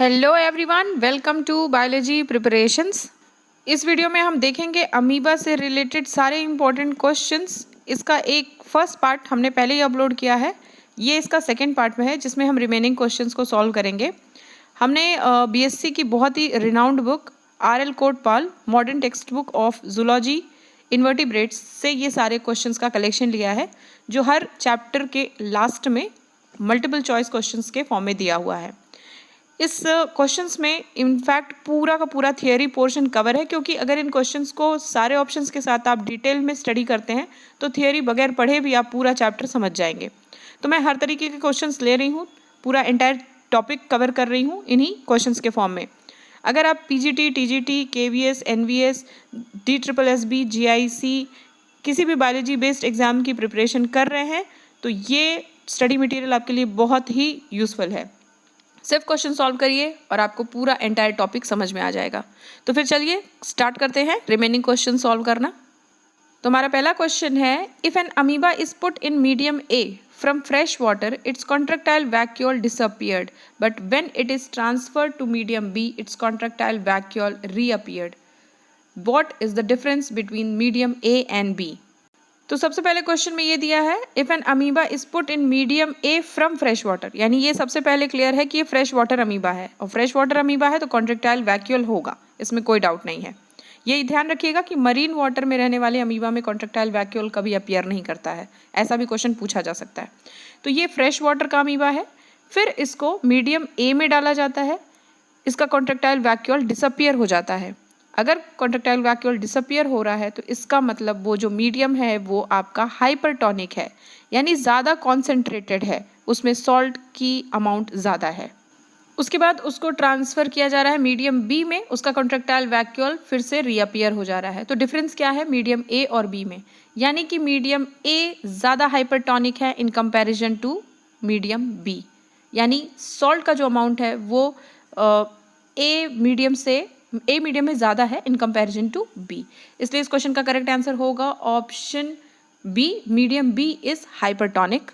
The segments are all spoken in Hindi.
Hello everyone, welcome to biology preparations. इस वीडियो में हम देखेंगे अमीबा से रिलेटेड सारे इंपॉर्टेंट क्वेश्चंस। इसका एक फर्स्ट पार्ट हमने पहले ही अपलोड किया है, ये इसका सेकंड पार्ट में है जिसमें हम रिमेनिंग क्वेश्चंस को सॉल्व करेंगे। हमने बीएससी की बहुत ही renowned book R L. Kotpal modern text book of zoology invertebrates से ये सारे क्वेश्चंस का कलेक्शन लिया है, जो हर चैप्टर के लास्ट में मल्टीपल चॉइस क्वेश्चंस के फॉर्म में दिया हुआ है। इस क्वेश्चंस में इनफैक्ट पूरा का पूरा थियरी पोर्शन कवर है, क्योंकि अगर इन क्वेश्चंस को सारे ऑप्शंस के साथ आप डिटेल में स्टडी करते हैं तो थियरी बगैर पढ़े भी आप पूरा चैप्टर समझ जाएंगे। तो मैं हर तरीके के क्वेश्चंस ले रही हूँ, पूरा एंटायर टॉपिक कवर कर रही हूँ इन्हीं क्वेश्चंस के फॉर्म में। अगर आप PGT, TGT, KVS, NVS, DSSB, GIC किसी भी बायोलॉजी बेस्ड एग्जाम की प्रिपरेशन कर रहे हैं तो ये स्टडी मटेरियल आपके लिए बहुत ही यूजफुल है। सिर्फ क्वेश्चन सॉल्व करिए और आपको पूरा एंटायर टॉपिक समझ में आ जाएगा। तो फिर चलिए स्टार्ट करते हैं रिमेनिंग क्वेश्चन सॉल्व करना। तो हमारा पहला क्वेश्चन है, if an amoeba is put in medium A from fresh water its contractile vacuole disappeared, but when it is transferred to medium B its contractile vacuole reappeared. What is the difference between medium A and B? तो सबसे पहले क्वेश्चन में ये दिया है, if an amoeba is put in medium A from fresh water, यानी ये सबसे पहले क्लियर है कि ये फ्रेश वाटर अमीबा है, और फ्रेश वाटर अमीबा है तो कॉन्ट्रैक्टाइल वैक्यूल होगा, इसमें कोई डाउट नहीं है। ये ध्यान रखिएगा कि मरीन वाटर में रहने वाले अमीबा में कॉन्ट्रैक्टाइल वैक्यूल कभी अपीयर नहीं करता है, ऐसा भी क्वेश्चन पूछा जा सकता है। तो ये फ्रेश वाटर का अमीबा है, फिर इसको मीडियम ए में डाला जाता है, इसका कॉन्ट्रैक्टाइल वैक्यूल डिसअपियर हो जाता है। अगर कॉन्ट्रैक्टाइल वैक्यूल डिसअपियर हो रहा है तो इसका मतलब वो जो मीडियम है वो आपका हाइपरटोनिक है, यानी ज़्यादा कॉन्सेंट्रेटेड है, उसमें सॉल्ट की अमाउंट ज़्यादा है। उसके बाद उसको ट्रांसफ़र किया जा रहा है मीडियम बी में, उसका कॉन्ट्रैक्टाइल वैक्यूल फिर से रीअपियर हो जा रहा है। तो डिफरेंस क्या है मीडियम ए और बी में? यानी कि मीडियम ए ज़्यादा हाइपरटोनिक है in comparison to medium B, यानी सॉल्ट का जो अमाउंट है वो ए मीडियम में ज़्यादा है इन कंपैरिजन टू बी। इसलिए इस क्वेश्चन का करेक्ट आंसर होगा option B, medium B is hypertonic.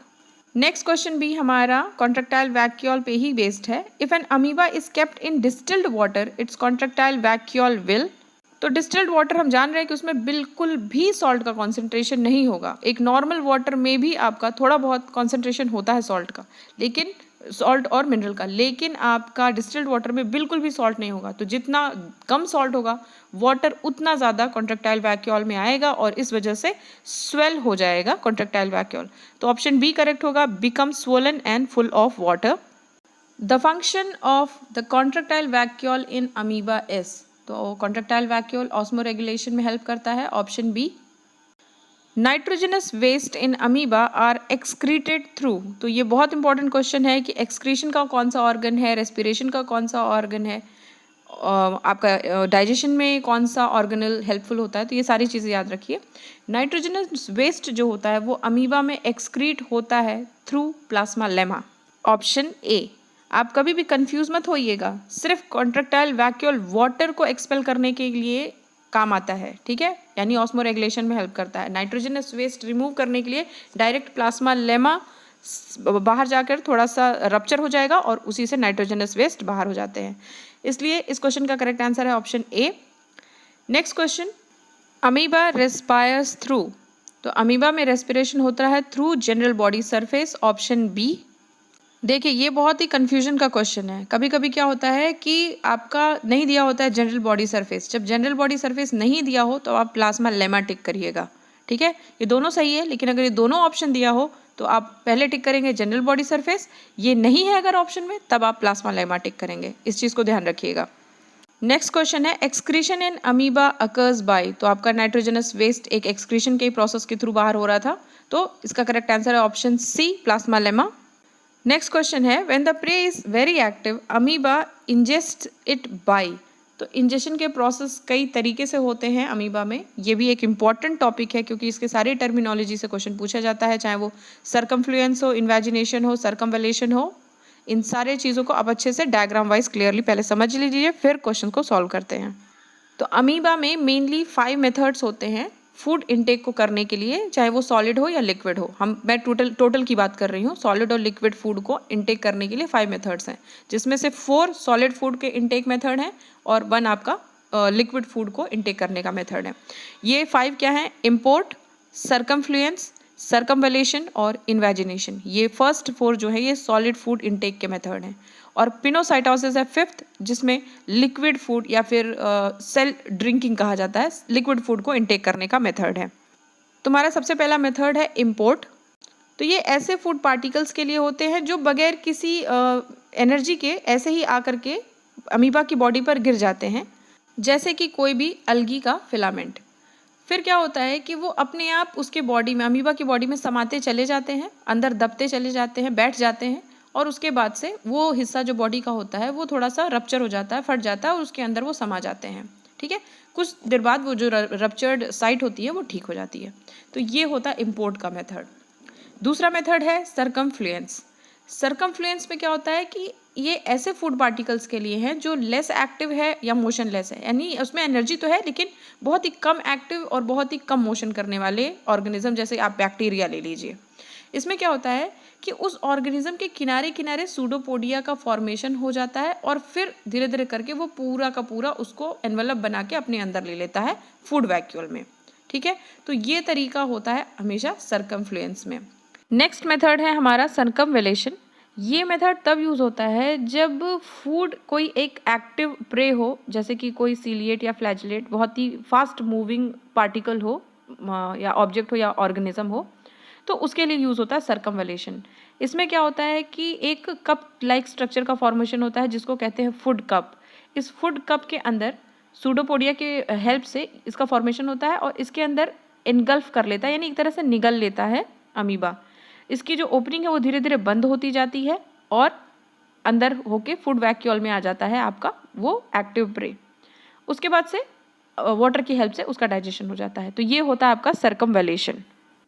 Next question भी हमारा कॉन्ट्रैक्टाइल वैक्यूल पे ही बेस्ड है। If an amoeba is kept in distilled water its contractile vacuole will. तो डिस्टिल्ड वाटर हम जान रहे हैं कि उसमें बिल्कुल भी सॉल्ट का कॉन्सेंट्रेशन नहीं होगा। एक नॉर्मल वाटर में भी आपका थोड़ा बहुत कॉन्सेंट्रेशन होता है सॉल्ट का, लेकिन सॉल्ट और मिनरल का, लेकिन आपका डिस्टिल्ड वाटर में बिल्कुल भी सॉल्ट नहीं होगा। तो जितना कम सॉल्ट होगा वाटर उतना ज़्यादा कॉन्ट्रैक्टाइल वैक्यूल में आएगा और इस वजह से स्वेल हो जाएगा कॉन्ट्रैक्टाइल वैक्यूल। तो ऑप्शन बी करेक्ट होगा, become swollen and full of water. The function of the contractile vacuole in amoeba is. तो कॉन्ट्रैक्टाइल वैक्यूल ऑस्मो रेगुलेशन में हेल्प करता है, option B. Nitrogenous waste in amoeba are excreted through. तो ये बहुत इंपॉर्टेंट क्वेश्चन है कि एक्सक्रीशन का कौन सा ऑर्गन है, रेस्पिरेशन का कौन सा ऑर्गन है, आपका डाइजेशन में कौन सा ऑर्गेनल हेल्पफुल होता है। तो ये सारी चीज़ें याद रखिए। नाइट्रोजनस वेस्ट जो होता है वो अमीबा में एक्सक्रीट होता है through plasma lemma, option A. आप कभी भी कंफ्यूज मत होइएगा, सिर्फ कॉन्ट्रैक्टाइल वैक्यूल वाटर को एक्सपेल करने के लिए काम आता है, ठीक है, यानी ऑस्मो रेगुलेशन में हेल्प करता है। नाइट्रोजनस वेस्ट रिमूव करने के लिए डायरेक्ट प्लाज्मा लेमा बाहर जाकर थोड़ा सा रप्चर हो जाएगा और उसी से नाइट्रोजनस वेस्ट बाहर हो जाते हैं। इसलिए इस क्वेश्चन का करेक्ट आंसर है option A. Next question, amoeba respires through. तो अमीबा में रेस्पिरेशन होता है through general body surface, option B. देखिए ये बहुत ही कन्फ्यूजन का क्वेश्चन है। कभी कभी क्या होता है कि आपका नहीं दिया होता है जनरल बॉडी सरफेस। जब जनरल बॉडी सरफेस नहीं दिया हो तो आप प्लाज्मा लेमा टिक करिएगा, ठीक है। ये दोनों सही है, लेकिन अगर ये दोनों ऑप्शन दिया हो तो आप पहले टिक करेंगे जनरल बॉडी सरफेस, ये नहीं है अगर ऑप्शन में तब आप प्लाज्मा लेमा टिक करेंगे। इस चीज़ को ध्यान रखिएगा। नेक्स्ट क्वेश्चन है, excretion in amoeba occurs by. तो आपका नाइट्रोजनस वेस्ट एक एक्सक्रीशन के प्रोसेस के थ्रू बाहर हो रहा था, तो इसका करेक्ट आंसर है option C, plasmalemma. Next question है, when the prey is very active amoeba ingest it by. तो इंजेक्शन के प्रोसेस कई तरीके से होते हैं अमीबा में। ये भी एक इम्पॉर्टेंट टॉपिक है क्योंकि इसके सारे टर्मिनोलॉजी से क्वेश्चन पूछा जाता है, चाहे वो सर्कमफ्लुएंस हो, इन्वेजिनेशन हो, सर्कमवलेशन हो। इन सारे चीज़ों को आप अच्छे से डायग्राम वाइज क्लियरली पहले समझ लीजिए, फिर क्वेश्चन को सॉल्व करते हैं। तो अमीबा में मेनली 5 मेथड्स होते हैं। फूड इनटेक को करने के लिए, चाहे वो सॉलिड हो या लिक्विड हो, मैं टोटल की बात कर रही हूँ, सॉलिड और लिक्विड फूड को इनटेक करने के लिए 5 मेथड्स हैं, जिसमें से 4 सॉलिड फूड के इनटेक मेथड हैं और 1 आपका लिक्विड फूड को इनटेक करने का मेथड है। ये 5 क्या है? इम्पोर्ट, सर्कमफ्लुएंस, सर्कमवलेशन और इन्वेजिनेशन। ये फर्स्ट 4 जो है ये सॉलिड फूड इनटेक के मेथड हैं। और पिनोसाइटोसिस है 5th, जिसमें लिक्विड फूड या फिर सेल ड्रिंकिंग कहा जाता है, लिक्विड फूड को इनटेक करने का मेथड है। तुम्हारा सबसे पहला मेथड है इम्पोर्ट। तो ये ऐसे फूड पार्टिकल्स के लिए होते हैं जो बगैर किसी एनर्जी के ऐसे ही आकर के अमीबा की बॉडी पर गिर जाते हैं, जैसे कि कोई भी अलगी का फिलामेंट। फिर क्या होता है कि वो अपने आप उसके बॉडी में, अमीबा की बॉडी में समाते चले जाते हैं, अंदर दबते चले जाते हैं, बैठ जाते हैं, और उसके बाद से वो हिस्सा जो बॉडी का होता है वो थोड़ा सा रप्चर हो जाता है, फट जाता है और उसके अंदर वो समा जाते हैं। ठीक है, कुछ देर बाद वो जो रप्चर्ड साइट होती है वो ठीक हो जाती है। तो ये होता है इम्पोर्ट का मेथड। दूसरा मेथड है सर्कमफ्लुएंस। सर्कमफ्लुएंस में क्या होता है कि ये ऐसे फूड पार्टिकल्स के लिए हैं जो लेस एक्टिव है या मोशनलेस है, यानी उसमें एनर्जी तो है लेकिन बहुत ही कम एक्टिव और बहुत ही कम मोशन करने वाले ऑर्गेनिज्म, जैसे आप बैक्टीरिया ले लीजिए। इसमें क्या होता है कि उस ऑर्गेनिज्म के किनारे किनारे सूडोपोडिया का फॉर्मेशन हो जाता है और फिर धीरे धीरे करके वो पूरा का पूरा उसको एनवेलप बना के अपने अंदर ले लेता है फूड वैक्यूल में। ठीक है, तो ये तरीका होता है हमेशा सर्कमफ्लुएंस में। नेक्स्ट मेथड है हमारा सर्कमवेलेशन। ये मेथड तब यूज़ होता है जब फूड कोई एक एक्टिव प्रे हो, जैसे कि कोई सीलिएट या फ्लैजिलेट, बहुत ही फास्ट मूविंग पार्टिकल हो या ऑब्जेक्ट हो या ऑर्गेनिज्म हो, तो उसके लिए यूज़ होता है सर्कमवेलेशन। इसमें क्या होता है कि एक कप लाइक स्ट्रक्चर का फॉर्मेशन होता है जिसको कहते हैं फूड कप। इस फूड कप के अंदर सूडोपोडिया के हेल्प से इसका फॉर्मेशन होता है और इसके अंदर इनगल्फ कर लेता है, यानी एक तरह से निगल लेता है अमीबा। इसकी जो ओपनिंग है वो धीरे धीरे बंद होती जाती है और अंदर होके फूड वैक्यूल में आ जाता है आपका वो एक्टिव प्रे। उसके बाद से वाटर की हेल्प से उसका डाइजेशन हो जाता है। तो ये होता है आपका सर्कमवेलेशन।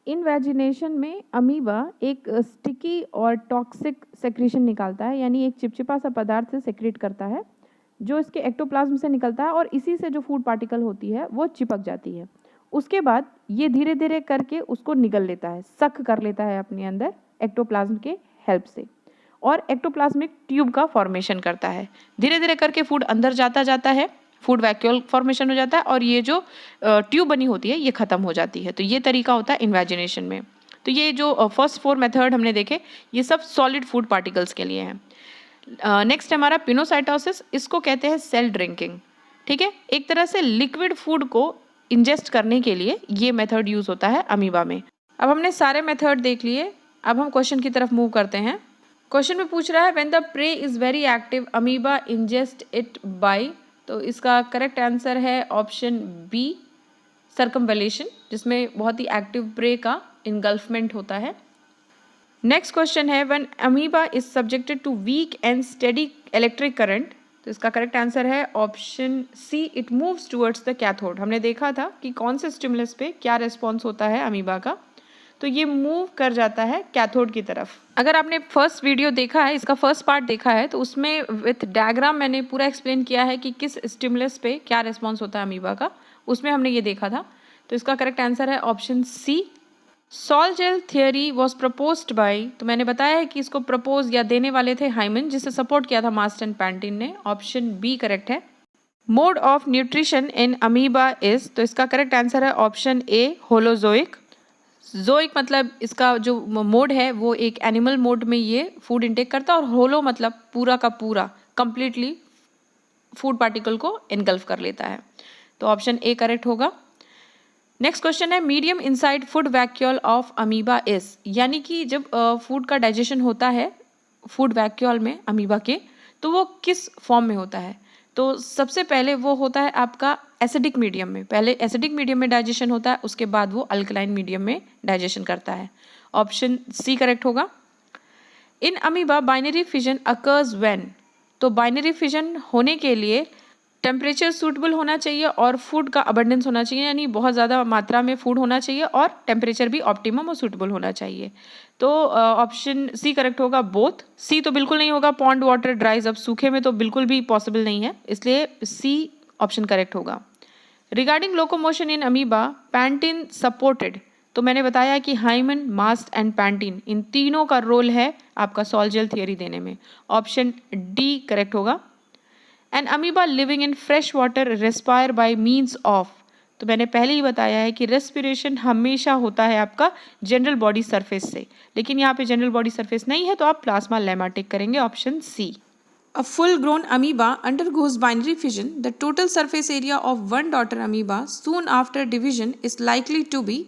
इनवेजिनेशन में अमीबा एक स्टिकी और टॉक्सिक सेक्रीशन निकालता है, यानी एक चिपचिपा सा पदार्थ से सेक्रेट करता है जो इसके एक्टोप्लाज्म से निकलता है और इसी से जो फूड पार्टिकल होती है वो चिपक जाती है। उसके बाद ये धीरे धीरे करके उसको निगल लेता है, सक कर लेता है अपने अंदर एक्टोप्लाज्म के हेल्प से, और एक्टोप्लाज्मिक ट्यूब का फॉर्मेशन करता है। धीरे धीरे करके फूड अंदर जाता जाता है, फूड वैक्यूल फॉर्मेशन हो जाता है और ये जो ट्यूब बनी होती है ये खत्म हो जाती है। तो ये तरीका होता है इन्वेजिनेशन में। तो ये जो फर्स्ट 4 मेथड हमने देखे ये सब सॉलिड फूड पार्टिकल्स के लिए हैं। नेक्स्ट हमारा पिनोसाइटोसिस, इसको कहते हैं सेल ड्रिंकिंग। ठीक है, एक तरह से लिक्विड फूड को इंजेस्ट करने के लिए ये मेथड यूज होता है अमीबा में। अब हमने सारे मेथड देख लिए, अब हम क्वेश्चन की तरफ मूव करते हैं। क्वेश्चन में पूछ रहा है when the prey is very active amoeba ingest it by, तो इसका करेक्ट आंसर है ऑप्शन बी, सर्कमवेलेशन, जिसमें बहुत ही एक्टिव प्रे का इनगल्फमेंट होता है। नेक्स्ट क्वेश्चन है when amoeba is subjected to weak and steady electric current, तो इसका करेक्ट आंसर है option C, it moves towards the cathode. हमने देखा था कि कौन से स्टिमुलस पे क्या रिस्पॉन्स होता है अमीबा का, तो ये मूव कर जाता है कैथोड की तरफ। अगर आपने फर्स्ट वीडियो देखा है, इसका फर्स्ट पार्ट देखा है, तो उसमें विथ डायग्राम मैंने पूरा एक्सप्लेन किया है कि किस स्टिमुलस पे क्या रिस्पॉन्स होता है अमीबा का, उसमें हमने ये देखा था। तो इसका करेक्ट आंसर है option C. Sol gel theory was proposed by, तो मैंने बताया है कि इसको प्रपोज या देने वाले थे हाइमन, जिसे सपोर्ट किया था मार्स्ट एंड पैंटिन ने। ऑप्शन बी करेक्ट है। Mode of nutrition in amoeba is, तो इसका करेक्ट आंसर है ऑप्शन ए, होलोजोइक। जोइक मतलब इसका जो मोड है वो एक एनिमल मोड में ये फूड इंटेक करता है, और होलो मतलब पूरा का पूरा कंप्लीटली फूड पार्टिकल को इनगल्फ कर लेता है। तो ऑप्शन ए करेक्ट होगा। नेक्स्ट क्वेश्चन है medium inside food vacuole of amoeba is, यानी कि जब फूड का डाइजेशन होता है फूड वैक्यूल में अमीबा के, तो वो किस फॉर्म में होता है। तो सबसे पहले वो होता है आपका एसिडिक मीडियम में, पहले एसिडिक मीडियम में डाइजेशन होता है, उसके बाद वो अल्कलाइन मीडियम में डाइजेशन करता है। ऑप्शन सी करेक्ट होगा। In amoeba binary fission occurs when, तो बाइनरी फिजन होने के लिए टेम्परेचर सूटेबल होना चाहिए और फूड का अबंडेंस होना चाहिए, यानी बहुत ज़्यादा मात्रा में फूड होना चाहिए और टेम्परेचर भी ऑप्टिमम और सूटेबल होना चाहिए। तो ऑप्शन सी करेक्ट होगा, बोथ। सी तो बिल्कुल नहीं होगा, पॉन्ड वाटर ड्राइज अप, सूखे में तो बिल्कुल भी पॉसिबल नहीं है, इसलिए सी ऑप्शन करेक्ट होगा। Regarding locomotion in amoeba, Pantin supported, तो मैंने बताया कि हाइमन, मास्ट एंड पैंटिन इन तीनों का रोल है आपका सॉल-जेल थियरी देने में। ऑप्शन डी करेक्ट होगा। An amoeba living in fresh water respire by means of, तो मैंने पहले ही बताया है कि रेस्पिरेशन हमेशा होता है आपका जनरल बॉडी सरफेस से, लेकिन यहाँ पे जनरल बॉडी सरफेस नहीं है तो आप प्लाज्मा लेमाटिक करेंगे, option C. A full-grown amoeba undergoes binary fission. The total surface area of one daughter amoeba soon after division is likely to be,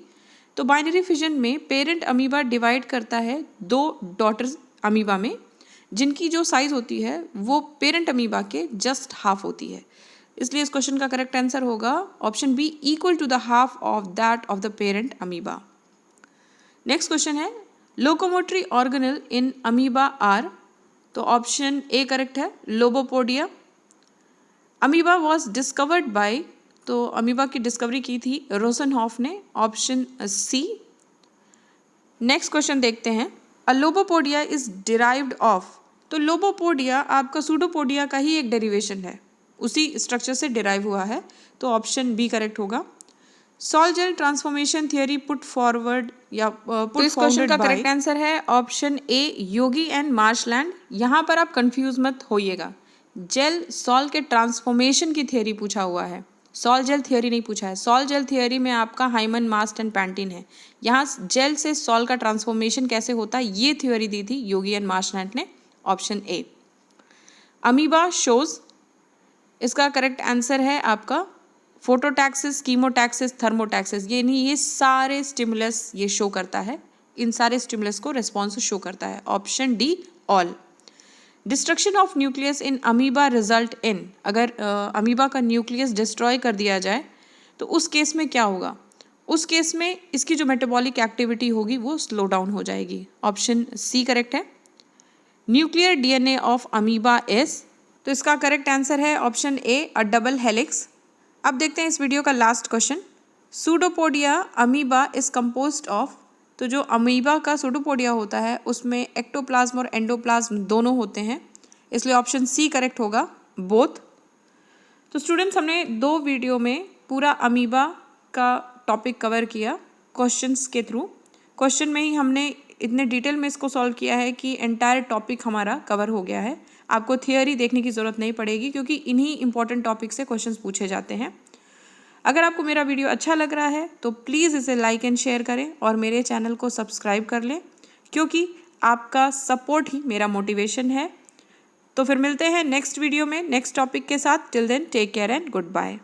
तो बाइनरी फिजन में पेरेंट अमीबा डिवाइड करता है दो डॉटर अमीबा में, जिनकी जो साइज होती है वो पेरेंट अमीबा के जस्ट हाफ होती है। इसलिए इस क्वेश्चन का करेक्ट आंसर होगा option B, equal to the half of that of the parent amoeba. Next question है, locomotory organelle in amoeba are, तो ऑप्शन ए करेक्ट है, lobopodia. Amoeba was discovered by, तो अमीबा की डिस्कवरी की थी रोसेनहॉफ ने, ऑप्शन सी। नेक्स्ट क्वेश्चन देखते हैं, अ लोबोपोडिया इज डिराइव्ड ऑफ, तो लोबोपोडिया आपका सूडोपोडिया का ही एक डेरिवेशन है, उसी स्ट्रक्चर से डिराइव हुआ है, तो ऑप्शन बी करेक्ट होगा। Sol-jail transformation theory put forward या पुट इस क्वेश्चन का करेक्ट आंसर है option A, Yogi and marshland. यहाँ पर आप कंफ्यूज मत होइएगा, जेल सॉल के ट्रांसफॉर्मेशन की थियरी पूछा हुआ है, सॉल जेल थियरी नहीं पूछा है। सॉल जेल थियरी में आपका हाइमन, मास्ट एंड पैंटिन है, यहाँ जेल से सॉल का ट्रांसफॉर्मेशन कैसे होता है ये थियरी दी थी योगी एंड मार्शलैंड ने, ऑप्शन ए। अमीबा शोज, इसका करेक्ट आंसर है आपका फोटोटैक्सिस, कीमोटैक्सिस, थर्मोटैक्सिस, ये नहीं, ये सारे स्टिमुलस ये शो करता है, इन सारे स्टिमुलस को रिस्पॉन्स शो करता है, option D all. Destruction of nucleus in amoeba result in, अगर अमीबा का न्यूक्लियस डिस्ट्रॉय कर दिया जाए तो उस केस में क्या होगा, उस केस में इसकी जो मेटाबॉलिक एक्टिविटी होगी वो स्लो डाउन हो जाएगी, ऑप्शन सी करेक्ट है। Nuclear DNA of amoeba is, तो इसका करेक्ट आंसर है ऑप्शन ए, अ डबल हेलिक्स। अब देखते हैं इस वीडियो का last question, pseudopodia amoeba is composed of, तो जो अमीबा का सूडोपोडिया होता है उसमें एक्टोप्लाज्म और एंडोप्लाज्म दोनों होते हैं, इसलिए ऑप्शन सी करेक्ट होगा, बोथ। तो स्टूडेंट्स, हमने दो वीडियो में पूरा अमीबा का टॉपिक कवर किया क्वेश्चंस के थ्रू। क्वेश्चन में ही हमने इतने डिटेल में इसको सॉल्व किया है कि एंटायर टॉपिक हमारा कवर हो गया है। आपको थियरी देखने की ज़रूरत नहीं पड़ेगी क्योंकि इन्हीं इंपॉर्टेंट टॉपिक से क्वेश्चंस पूछे जाते हैं। अगर आपको मेरा वीडियो अच्छा लग रहा है तो प्लीज़ इसे लाइक एंड शेयर करें और मेरे चैनल को सब्सक्राइब कर लें, क्योंकि आपका सपोर्ट ही मेरा मोटिवेशन है। तो फिर मिलते हैं नेक्स्ट वीडियो में नेक्स्ट टॉपिक के साथ। Till then take care and good bye.